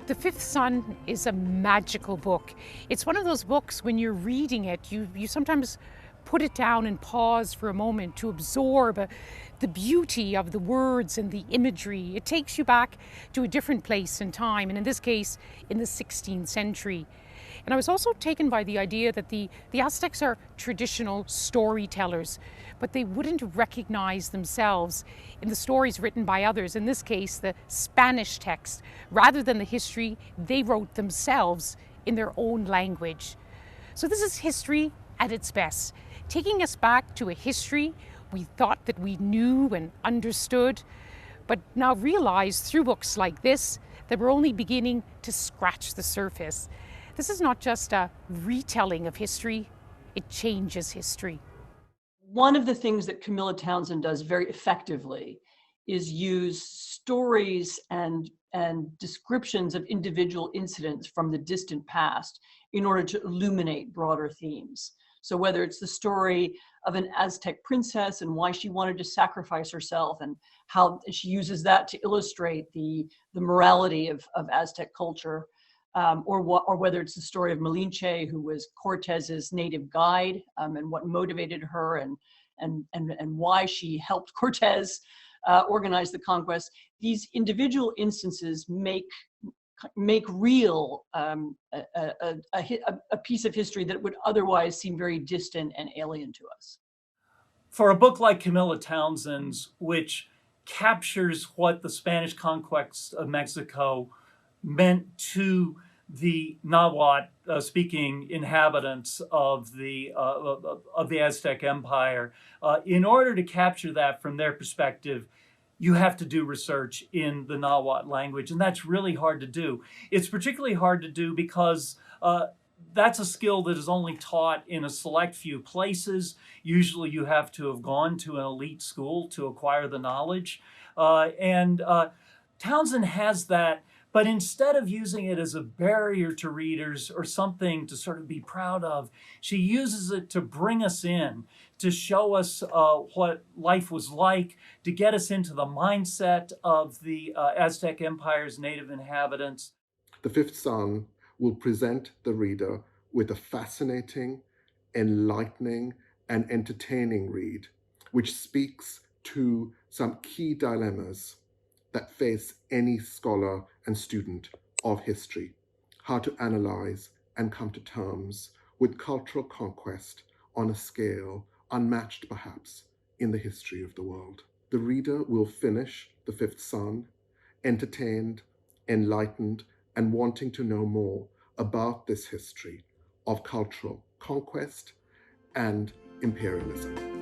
The Fifth Sun is a magical book. It's one of those books when you're reading it, you sometimes put it down and pause for a moment to absorb the beauty of the words and the imagery. It takes you back to a different place and time, and in this case, in the 16th century. And I was also taken by the idea that the Aztecs are traditional storytellers, but they wouldn't recognize themselves in the stories written by others, in this case, the Spanish text. Rather than the history, they wrote themselves in their own language. So this is history at its best, taking us back to a history we thought that we knew and understood, but now realize through books like this that we're only beginning to scratch the surface. This is not just a retelling of history, it changes history. One of the things that Camilla Townsend does very effectively is use stories and descriptions of individual incidents from the distant past in order to illuminate broader themes. So whether it's the story of an Aztec princess and why she wanted to sacrifice herself and how she uses that to illustrate the morality of Aztec culture, or whether it's the story of Malinche, who was Cortez's native guide, and what motivated her and why she helped Cortez organize the conquest. These individual instances make real a piece of history that would otherwise seem very distant and alien to us. For a book like Camilla Townsend's, which captures what the Spanish conquest of Mexico meant to the Nahuatl-speaking inhabitants of the Aztec Empire, in order to capture that from their perspective, you have to do research in the Nahuatl language, and that's really hard to do. It's particularly hard to do because that's a skill that is only taught in a select few places. Usually you have to have gone to an elite school to acquire the knowledge. Townsend has that, but instead of using it as a barrier to readers or something to sort of be proud of, she uses it to bring us in, to show us what life was like, to get us into the mindset of the Aztec Empire's native inhabitants. The Fifth Sun will present the reader with a fascinating, enlightening, and entertaining read, which speaks to some key dilemmas that face any scholar and student of history: how to analyze and come to terms with cultural conquest on a scale unmatched perhaps in the history of the world. The reader will finish The Fifth Sun entertained, enlightened, and wanting to know more about this history of cultural conquest and imperialism.